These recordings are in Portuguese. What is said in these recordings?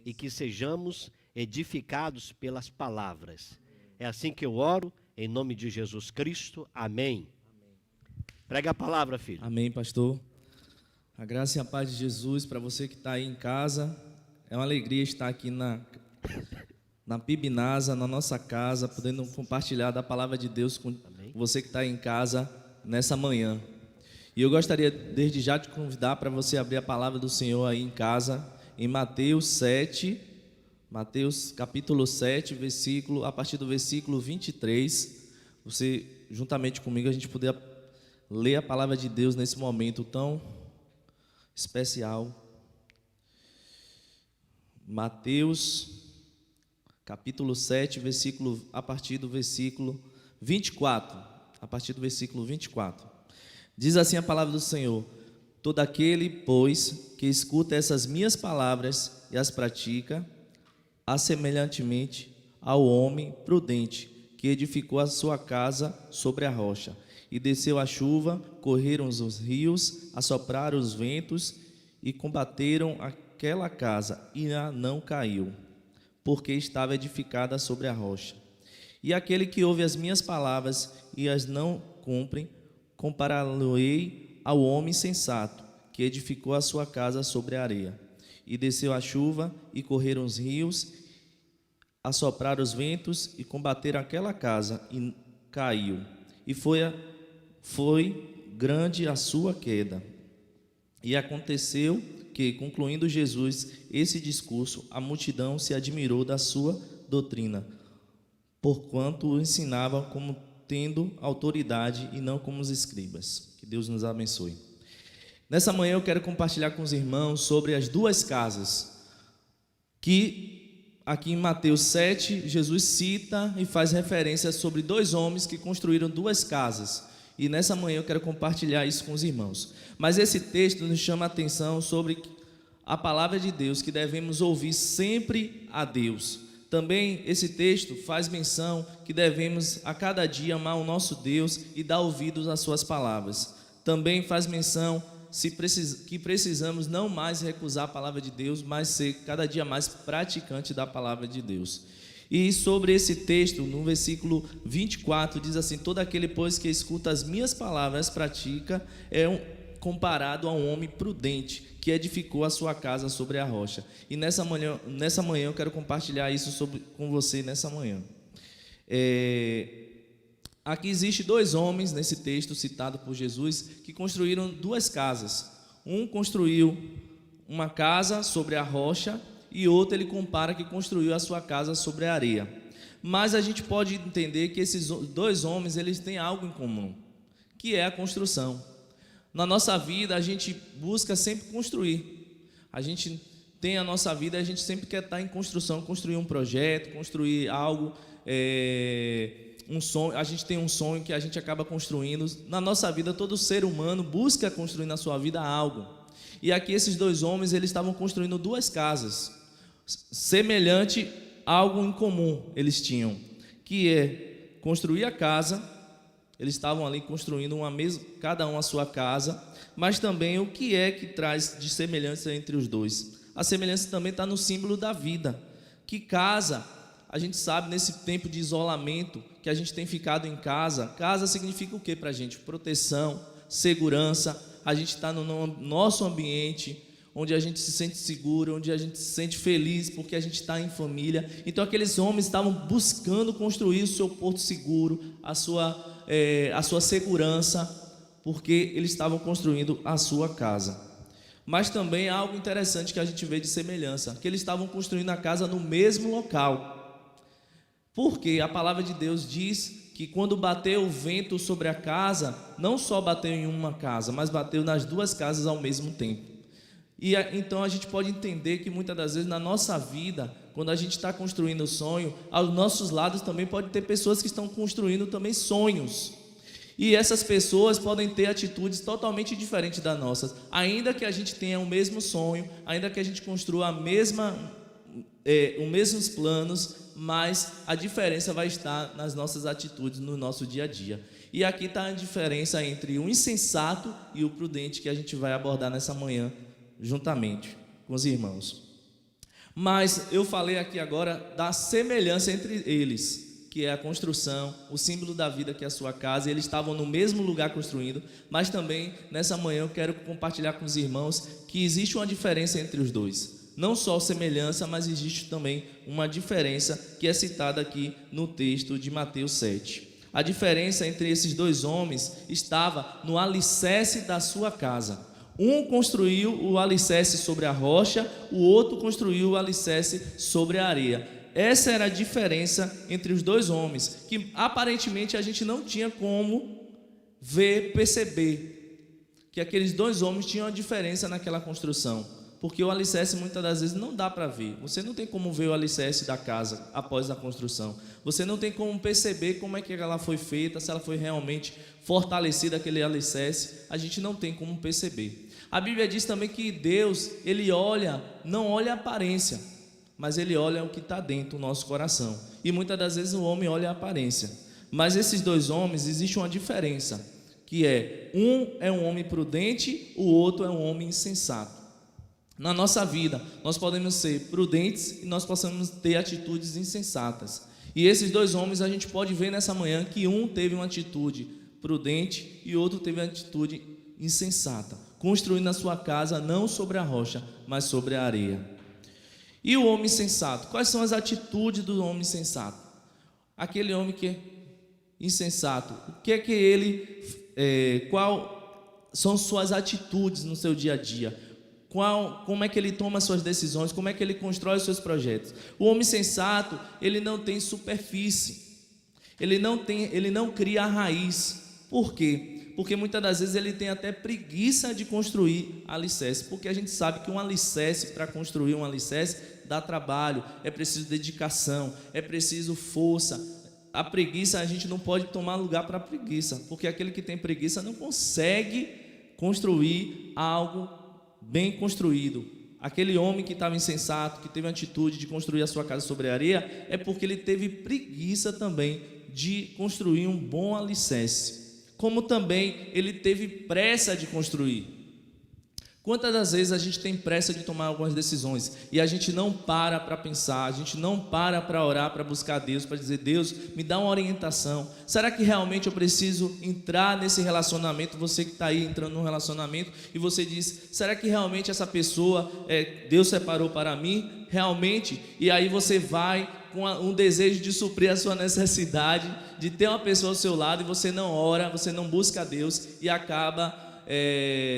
e que sejamos edificados pelas palavras. É assim que eu oro, em nome de Jesus Cristo. Amém. Prega a palavra, filho. Amém, pastor. A graça e a paz de Jesus para você que está aí em casa. É uma alegria estar aqui na Pibinasa, na nossa casa, podendo compartilhar da palavra de Deus com você que está aí em casa nessa manhã. E eu gostaria desde já de convidar para você abrir a palavra do Senhor aí em casa, em Mateus capítulo 7, a partir do versículo 23. Você, juntamente comigo, a gente poder ler a palavra de Deus nesse momento tão especial. Mateus capítulo 7, a partir do versículo 24. A partir do versículo 24. Diz assim a palavra do Senhor: todo aquele, pois, que escuta essas minhas palavras e as pratica, assemelhantemente ao homem prudente, que edificou a sua casa sobre a rocha. E desceu a chuva, correram os rios, assopraram os ventos e combateram aquela casa, e não caiu, porque estava edificada sobre a rocha. E aquele que ouve as minhas palavras e as não cumpre, compará-lo-ei ao homem sensato, que edificou a sua casa sobre a areia. E desceu a chuva, e correram os rios, assopraram os ventos, e combateram aquela casa, e caiu. E foi grande a sua queda. E aconteceu que, concluindo Jesus esse discurso, a multidão se admirou da sua doutrina, porquanto o ensinava como tendo autoridade e não como os escribas. Que Deus nos abençoe. Nessa manhã eu quero compartilhar com os irmãos sobre as duas casas, que aqui em Mateus 7, Jesus cita e faz referência sobre dois homens que construíram duas casas. E nessa manhã eu quero compartilhar isso com os irmãos. Mas esse texto nos chama a atenção sobre a palavra de Deus, que devemos ouvir sempre a Deus. Também esse texto faz menção que devemos a cada dia amar o nosso Deus e dar ouvidos às suas palavras. Também faz menção que precisamos não mais recusar a palavra de Deus, mas ser cada dia mais praticante da palavra de Deus. E sobre esse texto, no versículo 24, diz assim: todo aquele, pois, que escuta as minhas palavras, pratica, comparado a um homem prudente, que edificou a sua casa sobre a rocha. E nessa manhã eu quero compartilhar isso com você nessa manhã. Aqui existe dois homens nesse texto citado por Jesus que construíram duas casas. Um construiu uma casa sobre a rocha e outro ele compara que construiu a sua casa sobre a areia. Mas a gente pode entender que esses dois homens eles têm algo em comum, que é a construção. Na nossa vida a gente busca sempre construir. A gente tem a nossa vida, a gente sempre quer estar em construção, construir um projeto, construir algo, um sonho. A gente tem um sonho que a gente acaba construindo. Na nossa vida, todo ser humano busca construir na sua vida algo. E aqui esses dois homens, eles estavam construindo duas casas, semelhante a algo em comum eles tinham, que é construir a casa. Eles estavam ali construindo cada um a sua casa, mas também o que é que traz de semelhança entre os dois? A semelhança também está no símbolo da vida, que casa, a gente sabe nesse tempo de isolamento, que a gente tem ficado em casa. Casa significa o que para a gente? Proteção, segurança. A gente está no nosso ambiente, onde a gente se sente seguro, onde a gente se sente feliz, porque a gente está em família. Então aqueles homens estavam buscando construir o seu porto seguro, a sua segurança, porque eles estavam construindo a sua casa. Mas também há algo interessante que a gente vê de semelhança, que eles estavam construindo a casa no mesmo local. Porque a palavra de Deus diz que quando bateu o vento sobre a casa, não só bateu em uma casa, mas bateu nas duas casas ao mesmo tempo. E então a gente pode entender que muitas das vezes na nossa vida, quando a gente está construindo o sonho, aos nossos lados também pode ter pessoas que estão construindo também sonhos. E essas pessoas podem ter atitudes totalmente diferentes das nossas. Ainda que a gente tenha o mesmo sonho, ainda que a gente construa os mesmos planos, mas a diferença vai estar nas nossas atitudes, no nosso dia a dia. E aqui está a diferença entre o insensato e o prudente, que a gente vai abordar nessa manhã juntamente com os irmãos. Mas eu falei aqui agora da semelhança entre eles, que é a construção, o símbolo da vida que é a sua casa. Eles estavam no mesmo lugar construindo, mas também nessa manhã eu quero compartilhar com os irmãos que existe uma diferença entre os dois. Não só semelhança, mas existe também uma diferença que é citada aqui no texto de Mateus 7. A diferença entre esses dois homens estava no alicerce da sua casa. Um construiu o alicerce sobre a rocha, o outro construiu o alicerce sobre a areia. Essa era a diferença entre os dois homens, que aparentemente a gente não tinha como perceber que aqueles dois homens tinham uma diferença naquela construção, porque o alicerce muitas das vezes não dá para ver. Você não tem como ver o alicerce da casa após a construção. Você não tem como perceber como é que ela foi feita, se ela foi realmente fortalecida, aquele alicerce. A gente não tem como perceber. A Bíblia diz também que Deus, Ele não olha a aparência, mas Ele olha o que está dentro do nosso coração. E muitas das vezes o homem olha a aparência. Mas esses dois homens, existe uma diferença, que um homem prudente, o outro é um homem insensato. Na nossa vida, nós podemos ser prudentes e nós possamos ter atitudes insensatas. E esses dois homens, a gente pode ver nessa manhã que um teve uma atitude prudente e outro teve uma atitude insensata, construindo a sua casa não sobre a rocha, mas sobre a areia. E o homem sensato? Quais são as atitudes do homem sensato? Aquele homem que é insensato, o que é que qual são suas atitudes no seu dia a dia? Como é que ele toma suas decisões? Como é que ele constrói os seus projetos? O homem sensato, ele não tem superfície, ele não cria a raiz. Por quê? Porque muitas das vezes ele tem até preguiça de construir alicerce, porque a gente sabe que um alicerce, para construir um alicerce, dá trabalho, é preciso dedicação, é preciso força. A preguiça, a gente não pode tomar lugar para a preguiça, porque aquele que tem preguiça não consegue construir algo bem construído. Aquele homem que estava insensato, que teve a atitude de construir a sua casa sobre a areia, é porque ele teve preguiça também de construir um bom alicerce. Como também ele teve pressa de construir. Quantas das vezes a gente tem pressa de tomar algumas decisões e a gente não para pensar, a gente não para orar, para buscar Deus, para dizer: Deus, me dá uma orientação. Será que realmente eu preciso entrar nesse relacionamento? Você que está aí entrando num relacionamento e você diz: será que realmente essa pessoa Deus separou para mim? Realmente? E aí você vai com um desejo de suprir a sua necessidade, de ter uma pessoa ao seu lado, e você não ora, você não busca a Deus e acaba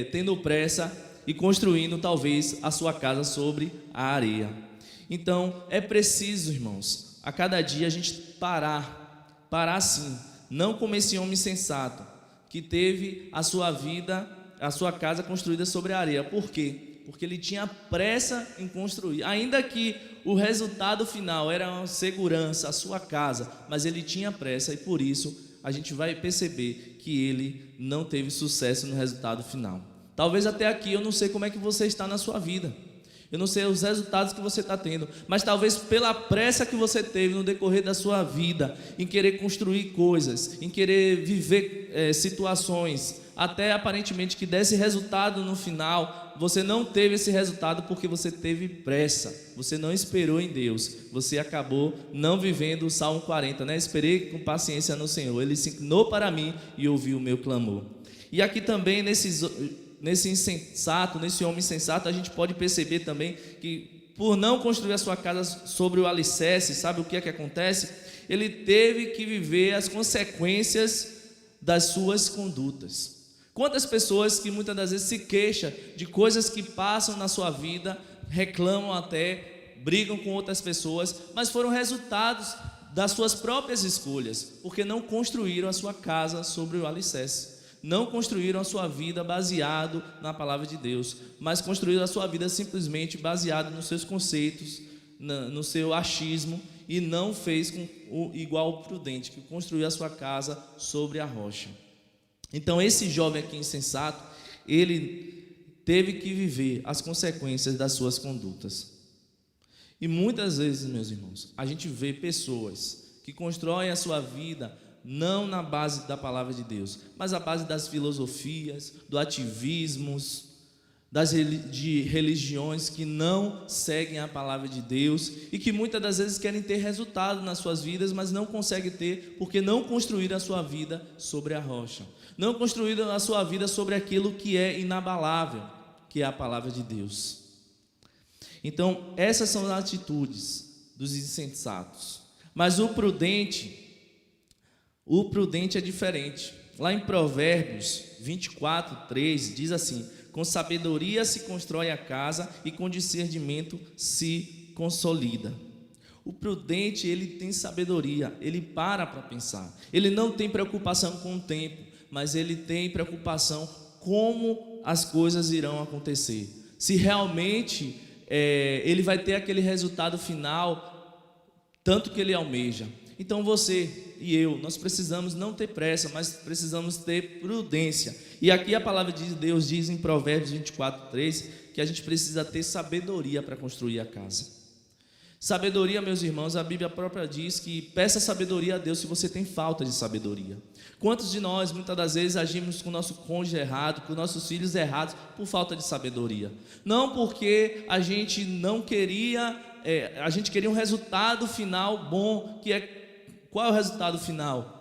tendo pressa e construindo talvez a sua casa sobre a areia. Então é preciso, irmãos, a cada dia a gente parar sim, não como esse homem sensato que teve a sua vida, a sua casa construída sobre a areia. Por quê? Porque ele tinha pressa em construir, ainda que o resultado final era uma segurança, a sua casa, mas ele tinha pressa e por isso a gente vai perceber que ele não teve sucesso no resultado final. Talvez até aqui eu não sei como é que você está na sua vida, eu não sei os resultados que você está tendo, mas talvez pela pressa que você teve no decorrer da sua vida, em querer construir coisas, em querer viver situações, até aparentemente que desse resultado no final, você não teve esse resultado porque você teve pressa, você não esperou em Deus, você acabou não vivendo o Salmo 40, né? Esperei com paciência no Senhor, Ele se inclinou para mim e ouviu o meu clamor. E aqui também nesse homem insensato, a gente pode perceber também que por não construir a sua casa sobre o alicerce, sabe o que é que acontece? Ele teve que viver as consequências das suas condutas. Quantas pessoas que muitas das vezes se queixam de coisas que passam na sua vida, reclamam até, brigam com outras pessoas, mas foram resultados das suas próprias escolhas, porque não construíram a sua casa sobre o alicerce. Não construíram a sua vida baseado na palavra de Deus, mas construíram a sua vida simplesmente baseado nos seus conceitos, no seu achismo, e não fez igual o prudente, que construiu a sua casa sobre a rocha. Então esse jovem aqui insensato, ele teve que viver as consequências das suas condutas. E muitas vezes, meus irmãos, a gente vê pessoas que constroem a sua vida não na base da palavra de Deus, mas à base das filosofias, do ativismo, de religiões que não seguem a palavra de Deus e que muitas das vezes querem ter resultado nas suas vidas, mas não conseguem ter porque não construíram a sua vida sobre a rocha, não construíram a sua vida sobre aquilo que é inabalável, que é a palavra de Deus. Então, essas são as atitudes dos insensatos. Mas o prudente é diferente. Lá em Provérbios 24:3 diz assim: com sabedoria se constrói a casa e com discernimento se consolida. O prudente, ele tem sabedoria, ele para pensar. Ele não tem preocupação com o tempo, mas ele tem preocupação como as coisas irão acontecer. Se realmente ele vai ter aquele resultado final, tanto que ele almeja. Então você e eu, nós precisamos não ter pressa, mas precisamos ter prudência. E aqui a palavra de Deus diz em Provérbios 24:3 que a gente precisa ter sabedoria para construir a casa. Sabedoria, meus irmãos, a Bíblia própria diz que peça sabedoria a Deus se você tem falta de sabedoria. Quantos de nós, muitas das vezes, agimos com o nosso cônjuge errado, com nossos filhos errados, por falta de sabedoria? Não porque a gente não queria, a gente queria um resultado final bom, que é, qual é o resultado final?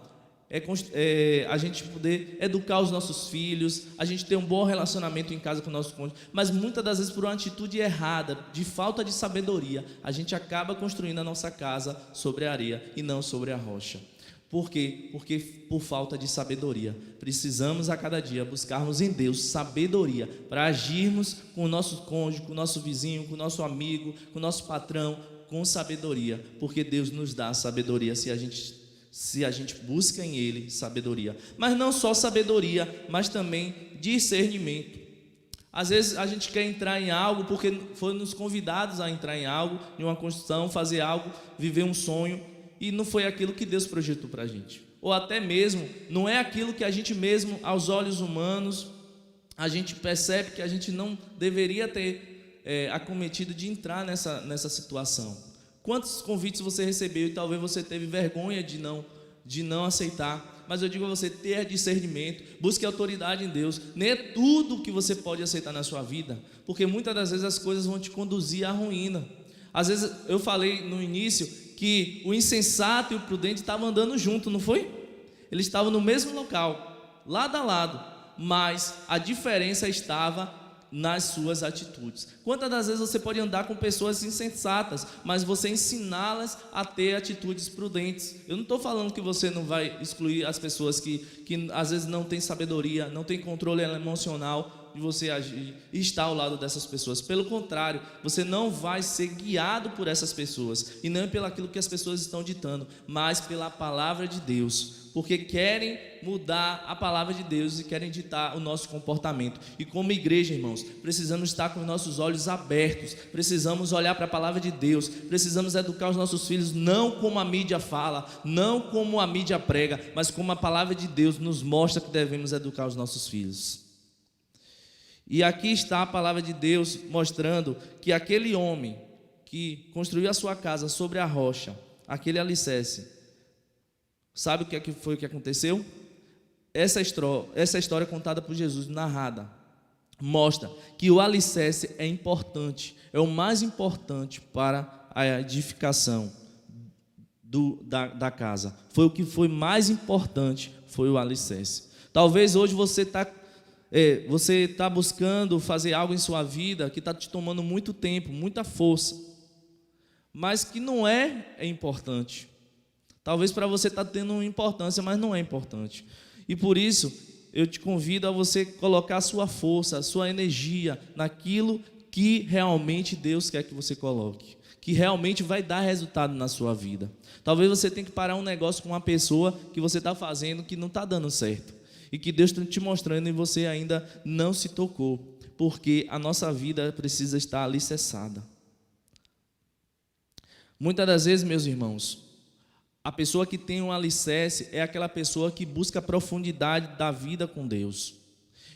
A gente poder educar os nossos filhos, a gente ter um bom relacionamento em casa com o nosso cônjuge, mas muitas das vezes por uma atitude errada, de falta de sabedoria, a gente acaba construindo a nossa casa sobre a areia e não sobre a rocha. Por quê? Porque por falta de sabedoria. Precisamos a cada dia buscarmos em Deus sabedoria para agirmos com o nosso cônjuge, com o nosso vizinho, com o nosso amigo, com o nosso patrão, com sabedoria, porque Deus nos dá sabedoria se a gente busca em Ele sabedoria. Mas não só sabedoria, mas também discernimento. Às vezes a gente quer entrar em algo porque fomos convidados a entrar em algo, em uma construção, fazer algo, viver um sonho, e não foi aquilo que Deus projetou para a gente. Ou até mesmo, não é aquilo que a gente mesmo, aos olhos humanos, a gente percebe que a gente não deveria ter acometido de entrar nessa situação. Quantos convites você recebeu e talvez você teve vergonha de não aceitar? Mas eu digo a você, ter discernimento, busque autoridade em Deus. Nem é tudo que você pode aceitar na sua vida, porque muitas das vezes as coisas vão te conduzir à ruína. Às vezes eu falei no início que o insensato e o prudente estavam andando junto, não foi? Eles estavam no mesmo local, lado a lado, mas a diferença estava nas suas atitudes. Quantas das vezes você pode andar com pessoas insensatas, mas você ensiná-las a ter atitudes prudentes? Eu não estou falando que você não vai excluir as pessoas que às vezes não têm sabedoria, não têm controle emocional de você agir e estar ao lado dessas pessoas. Pelo contrário, você não vai ser guiado por essas pessoas, e não pelo aquilo que as pessoas estão ditando, mas pela palavra de Deus, porque querem mudar a palavra de Deus e querem ditar o nosso comportamento. E como igreja, irmãos, precisamos estar com os nossos olhos abertos, precisamos olhar para a palavra de Deus, precisamos educar os nossos filhos não como a mídia fala, não como a mídia prega, mas como a palavra de Deus nos mostra que devemos educar os nossos filhos. E aqui está a palavra de Deus mostrando que aquele homem que construiu a sua casa sobre a rocha, aquele alicerce, sabe o que foi que aconteceu? Essa história contada por Jesus, narrada, mostra que o alicerce é importante, é o mais importante para a edificação da casa. Foi o que foi mais importante, foi o alicerce. Talvez hoje você está buscando fazer algo em sua vida que está te tomando muito tempo, muita força, mas que não é importante. Talvez para você está tendo importância, mas não é importante. E por isso, eu te convido a você colocar a sua força, a sua energia naquilo que realmente Deus quer que você coloque, que realmente vai dar resultado na sua vida. Talvez você tenha que parar um negócio com uma pessoa que você está fazendo que não está dando certo, e que Deus está te mostrando e você ainda não se tocou, porque a nossa vida precisa estar alicerçada. Muitas das vezes, meus irmãos, a pessoa que tem um alicerce é aquela pessoa que busca a profundidade da vida com Deus.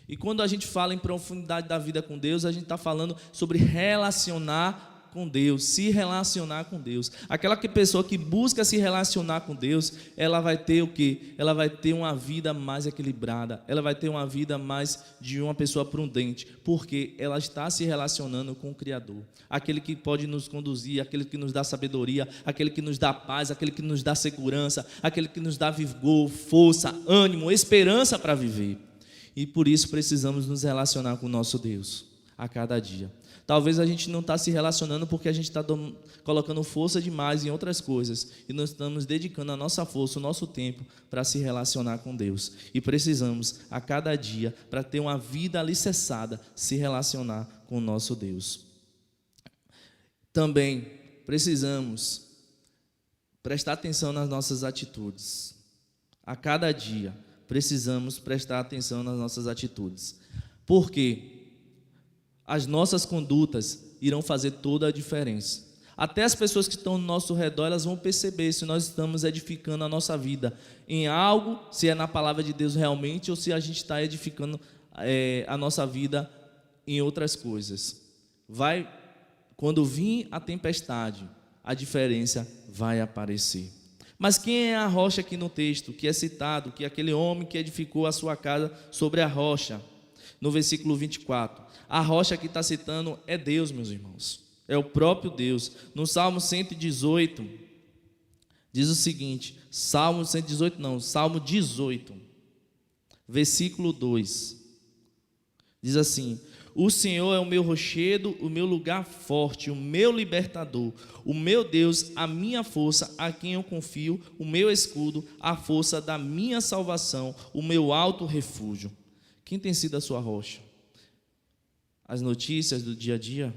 E quando a gente fala em profundidade da vida com Deus, a gente está falando sobre relacionar com Deus, se relacionar com Deus. Aquela pessoa que busca se relacionar com Deus, ela vai ter o quê? Ela vai ter uma vida mais equilibrada, ela vai ter uma vida mais de uma pessoa prudente, porque ela está se relacionando com o Criador, aquele que pode nos conduzir, aquele que nos dá sabedoria, aquele que nos dá paz, aquele que nos dá segurança, aquele que nos dá vigor, força, ânimo, esperança para viver. E por isso precisamos nos relacionar com o nosso Deus a cada dia. Talvez a gente não está se relacionando porque a gente está colocando força demais em outras coisas e não estamos dedicando a nossa força, o nosso tempo para se relacionar com Deus. E precisamos, a cada dia, para ter uma vida alicerçada, se relacionar com o nosso Deus. Também precisamos prestar atenção nas nossas atitudes. A cada dia, precisamos prestar atenção nas nossas atitudes. Por quê? As nossas condutas irão fazer toda a diferença. Até as pessoas que estão ao nosso redor, elas vão perceber se nós estamos edificando a nossa vida em algo, se é na palavra de Deus realmente, ou se a gente está edificando a nossa vida em outras coisas. Quando vir a tempestade, a diferença vai aparecer. Mas quem é a rocha aqui no texto, que é citado, que é aquele homem que edificou a sua casa sobre a rocha? No versículo 24. A rocha que está citando é Deus, meus irmãos. É o próprio Deus. No Salmo 118, diz o seguinte, Salmo 18, versículo 2. Diz assim: o Senhor é o meu rochedo, o meu lugar forte, o meu libertador, o meu Deus, a minha força, a quem eu confio, o meu escudo, a força da minha salvação, o meu alto refúgio. Quem tem sido a sua rocha? As notícias do dia a dia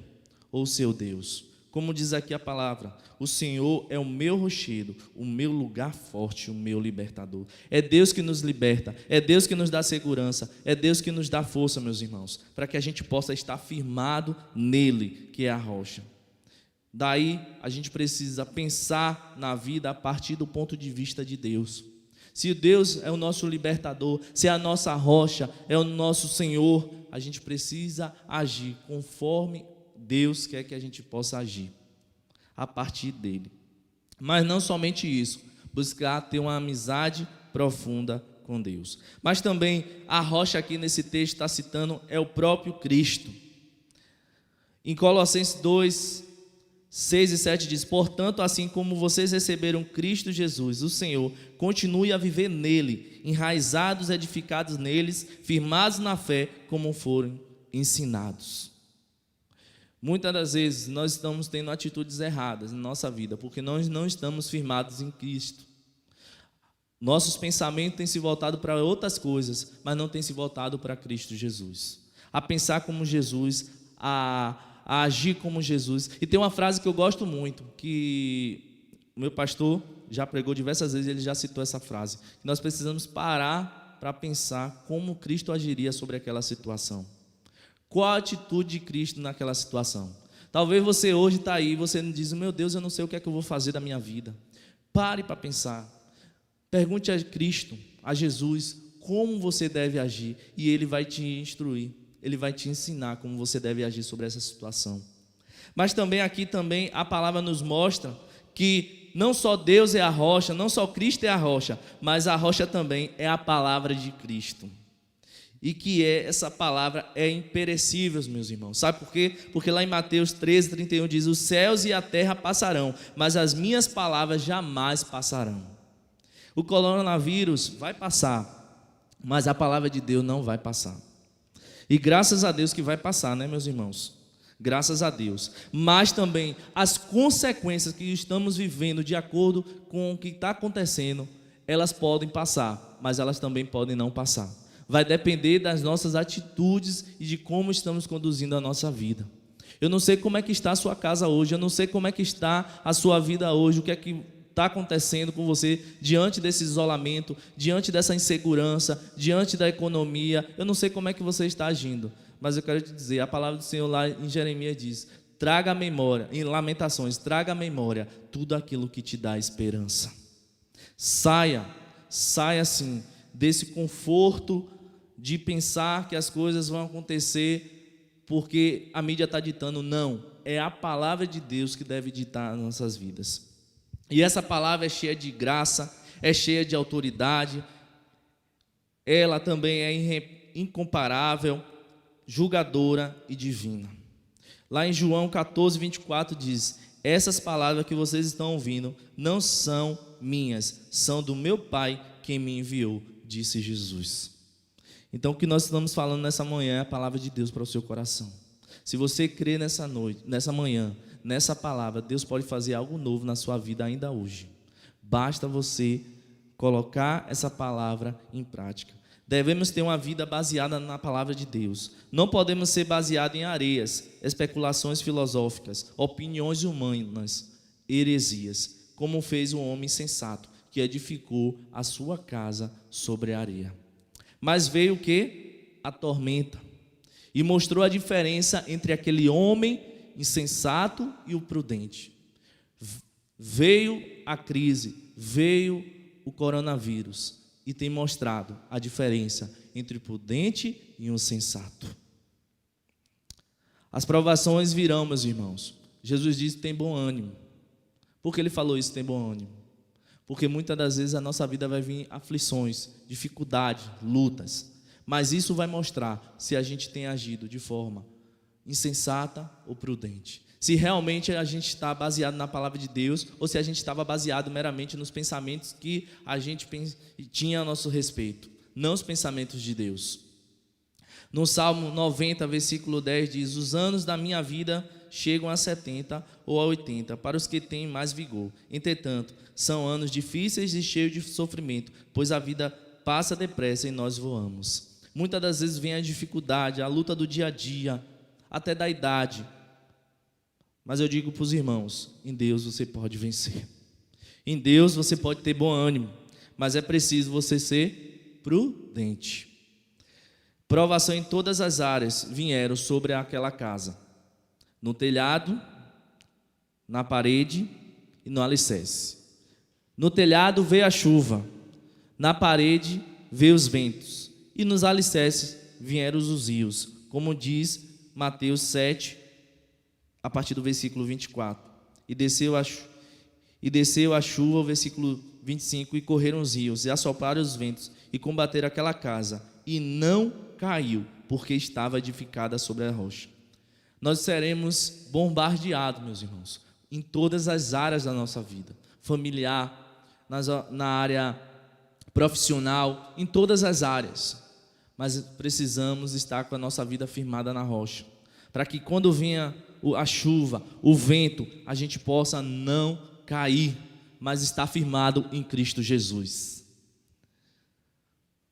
ou o seu Deus? Como diz aqui a palavra, o Senhor é o meu rochedo, o meu lugar forte, o meu libertador. É Deus que nos liberta, é Deus que nos dá segurança, é Deus que nos dá força, meus irmãos, para que a gente possa estar firmado nele, que é a rocha. Daí a gente precisa pensar na vida a partir do ponto de vista de Deus. Se Deus é o nosso libertador, se é a nossa rocha, é o nosso Senhor, a gente precisa agir conforme Deus quer que a gente possa agir, a partir dele. Mas não somente isso, buscar ter uma amizade profunda com Deus. Mas também a rocha aqui nesse texto está citando é o próprio Cristo. Em Colossenses 2, 6 e 7 diz: portanto, assim como vocês receberam Cristo Jesus, o Senhor, continue a viver nele, enraizados, edificados neles, firmados na fé, como foram ensinados. Muitas das vezes nós estamos tendo atitudes erradas na nossa vida, porque nós não estamos firmados em Cristo. Nossos pensamentos têm se voltado para outras coisas, mas não têm se voltado para Cristo Jesus. A pensar como Jesus, a agir como Jesus. E tem uma frase que eu gosto muito, que o meu pastor já pregou diversas vezes, ele já citou essa frase, que nós precisamos parar para pensar como Cristo agiria sobre aquela situação. Qual a atitude de Cristo naquela situação? Talvez você hoje está aí, você diz: meu Deus, eu não sei o que é que eu vou fazer da minha vida. Pare para pensar. Pergunte a Cristo, a Jesus, como você deve agir, e Ele vai te instruir. Ele vai te ensinar como você deve agir sobre essa situação. Mas também aqui a palavra nos mostra que não só Deus é a rocha, não só Cristo é a rocha, mas a rocha também é a palavra de Cristo. E que essa palavra é imperecível, meus irmãos. Sabe por quê? Porque lá em Mateus 13, 31 diz: os céus e a terra passarão, mas as minhas palavras jamais passarão. O coronavírus vai passar, mas a palavra de Deus não vai passar. E graças a Deus que vai passar, né, meus irmãos? Graças a Deus. Mas também as consequências que estamos vivendo de acordo com o que está acontecendo, elas podem passar, mas elas também podem não passar. Vai depender das nossas atitudes e de como estamos conduzindo a nossa vida. Eu não sei como é que está a sua casa hoje, eu não sei como é que está a sua vida hoje, o que é que está acontecendo com você diante desse isolamento, diante dessa insegurança, diante da economia. Eu não sei como é que você está agindo, mas eu quero te dizer, a palavra do Senhor lá em Jeremias diz: traga a memória, em Lamentações, traga a memória tudo aquilo que te dá esperança. Saia assim desse conforto de pensar que as coisas vão acontecer porque a mídia está ditando. Não, é a palavra de Deus que deve ditar as nossas vidas. E essa palavra é cheia de graça, é cheia de autoridade, ela também é incomparável, julgadora e divina. Lá em João 14, 24 diz: essas palavras que vocês estão ouvindo não são minhas, são do meu Pai quem me enviou, disse Jesus. Então o que nós estamos falando nessa manhã é a palavra de Deus para o seu coração. Se você crê nessa noite, nessa manhã, nessa palavra, Deus pode fazer algo novo na sua vida ainda hoje. Basta você colocar essa palavra em prática. Devemos ter uma vida baseada na palavra de Deus. Não podemos ser baseados em areias, especulações filosóficas, opiniões humanas, heresias, como fez um homem sensato, que edificou a sua casa sobre a areia. Mas veio o quê? A tormenta. E mostrou a diferença entre aquele homem insensato e o prudente. Veio a crise, veio o coronavírus e tem mostrado a diferença entre o prudente e o sensato. As provações virão, meus irmãos. Jesus disse: tem bom ânimo. Por que ele falou isso, tem bom ânimo? Porque muitas das vezes a nossa vida vai vir aflições, dificuldades, lutas. Mas isso vai mostrar se a gente tem agido de forma insensata ou prudente. Se realmente a gente está baseado na palavra de Deus ou se a gente estava baseado meramente nos pensamentos que a gente tinha a nosso respeito, não os pensamentos de Deus. No Salmo 90, versículo 10 diz: os anos da minha vida chegam a 70 ou a 80, para os que têm mais vigor. Entretanto, são anos difíceis e cheios de sofrimento, pois a vida passa depressa e nós voamos. Muitas das vezes vem a dificuldade, a luta do dia a dia, até da idade. Mas eu digo para os irmãos, em Deus você pode vencer. Em Deus você pode ter bom ânimo, mas é preciso você ser prudente. Provação em todas as áreas vieram sobre aquela casa. No telhado, na parede e no alicerce. No telhado veio a chuva, na parede veio os ventos, e nos alicerces vieram os rios, como diz Mateus 7, a partir do versículo 24. E desceu a chuva, o versículo 25, e correram os rios, e assopraram os ventos, e combateram aquela casa, e não caiu, porque estava edificada sobre a rocha. Nós seremos bombardeados, meus irmãos, em todas as áreas da nossa vida, familiar, na área profissional, em todas as áreas. Mas precisamos estar com a nossa vida firmada na rocha, para que quando venha a chuva, o vento, a gente possa não cair, mas estar firmado em Cristo Jesus.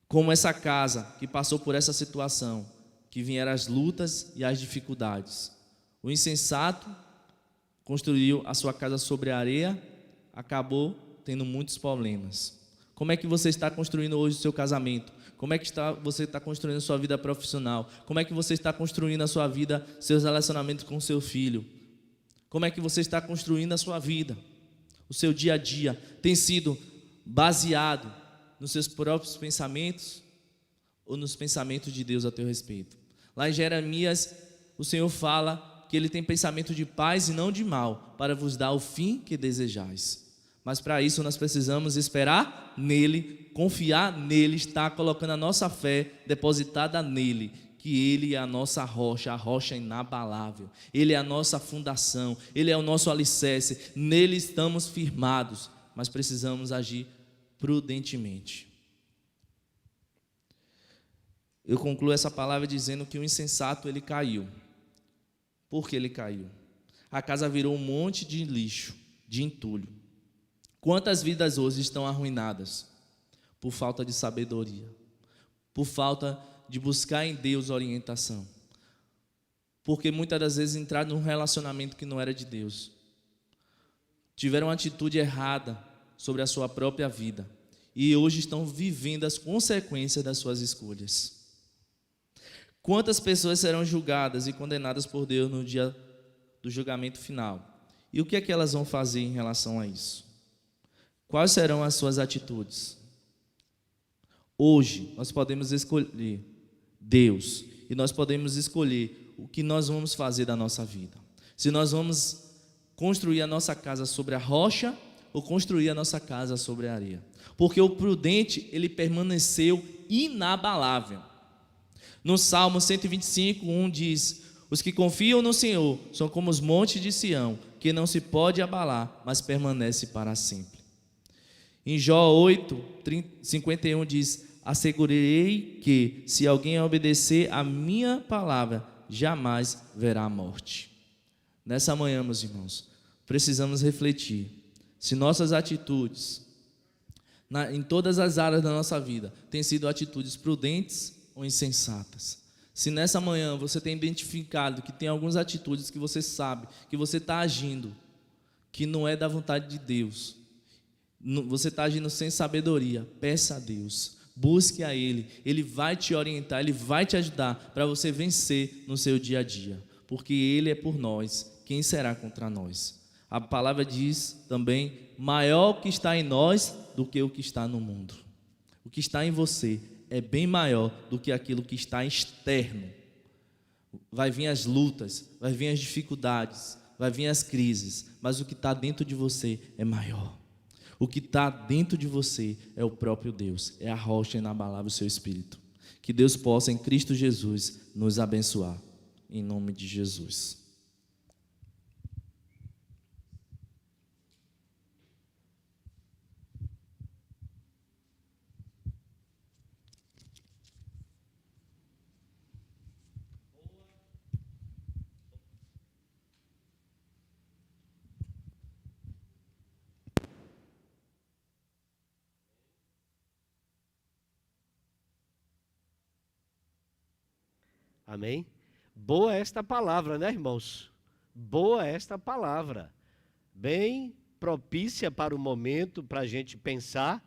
Como essa casa que passou por essa situação, que vieram as lutas e as dificuldades. O insensato construiu a sua casa sobre a areia, acabou tendo muitos problemas. Como é que você está construindo hoje o seu casamento? Como é que você está construindo a sua vida profissional? Como é que você está construindo a sua vida, seus relacionamentos com seu filho? Como é que você está construindo a sua vida? O seu dia a dia tem sido baseado nos seus próprios pensamentos ou nos pensamentos de Deus a teu respeito? Lá em Jeremias, o Senhor fala que Ele tem pensamento de paz e não de mal, para vos dar o fim que desejais. Mas para isso nós precisamos esperar nele, confiar nele, estar colocando a nossa fé depositada nele, que ele é a nossa rocha, a rocha inabalável. Ele é a nossa fundação, ele é o nosso alicerce, nele estamos firmados, mas precisamos agir prudentemente. Eu concluo essa palavra dizendo que o insensato ele caiu. Por que ele caiu? A casa virou um monte de lixo, de entulho. Quantas vidas hoje estão arruinadas? Por falta de sabedoria, por falta de buscar em Deus orientação. Porque muitas das vezes entraram num relacionamento que não era de Deus. Tiveram uma atitude errada sobre a sua própria vida. E hoje estão vivendo as consequências das suas escolhas. Quantas pessoas serão julgadas e condenadas por Deus no dia do julgamento final? E o que é que elas vão fazer em relação a isso? Quais serão as suas atitudes? Hoje nós podemos escolher Deus e nós podemos escolher o que nós vamos fazer da nossa vida. Se nós vamos construir a nossa casa sobre a rocha ou construir a nossa casa sobre a areia. Porque o prudente, ele permaneceu inabalável. No Salmo 125, 1 diz: os que confiam no Senhor são como os montes de Sião, que não se pode abalar, mas permanece para sempre. Em Jó 8, 51 diz: assegurei que, se alguém obedecer a minha palavra, jamais verá a morte. Nessa manhã, meus irmãos, precisamos refletir se nossas atitudes, em todas as áreas da nossa vida, têm sido atitudes prudentes ou insensatas. Se nessa manhã você tem identificado que tem algumas atitudes que você sabe, que você está agindo, que não é da vontade de Deus, você está agindo sem sabedoria, peça a Deus, busque a Ele vai te orientar, Ele vai te ajudar para você vencer no seu dia a dia, porque Ele é por nós, quem será contra nós? A palavra diz também: maior o que está em nós do que o que está no mundo. O que está em você é bem maior do que aquilo que está externo. Vai vir as lutas, vai vir as dificuldades, vai vir as crises, mas o que está dentro de você é maior. O que está dentro de você é o próprio Deus, é a rocha inabalável, o seu Espírito. Que Deus possa, em Cristo Jesus, nos abençoar, em nome de Jesus. Amém? Boa esta palavra, né, irmãos? Boa esta palavra. Bem propícia para o momento, para a gente pensar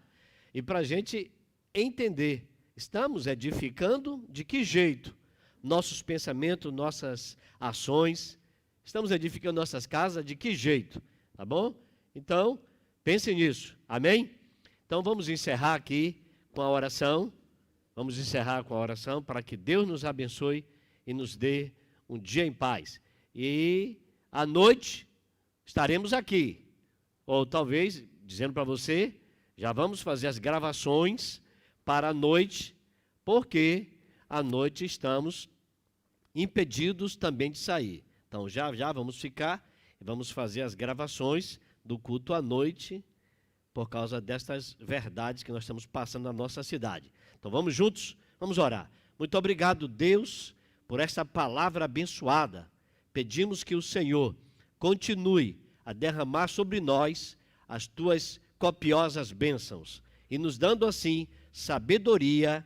e para a gente entender. Estamos edificando de que jeito? Nossos pensamentos, nossas ações. Estamos edificando nossas casas de que jeito? Tá bom? Então, pense nisso. Amém? Então, vamos encerrar aqui com a oração. Vamos encerrar com a oração para que Deus nos abençoe e nos dê um dia em paz. E à noite estaremos aqui. Ou talvez, dizendo para você, já vamos fazer as gravações para a noite, porque à noite estamos impedidos também de sair. Então já vamos ficar e vamos fazer as gravações do culto à noite, por causa destas verdades que nós estamos passando na nossa cidade. Então vamos juntos, vamos orar. Muito obrigado, Deus, por esta palavra abençoada. Pedimos que o Senhor continue a derramar sobre nós as tuas copiosas bênçãos e nos dando assim sabedoria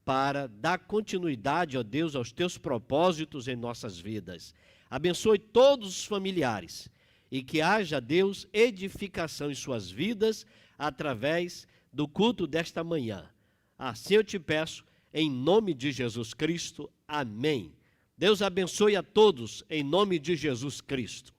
para dar continuidade, ó Deus, aos teus propósitos em nossas vidas. Abençoe todos os familiares e que haja, Deus, edificação em suas vidas através do culto desta manhã. Assim eu te peço, em nome de Jesus Cristo. Amém. Deus abençoe a todos, em nome de Jesus Cristo.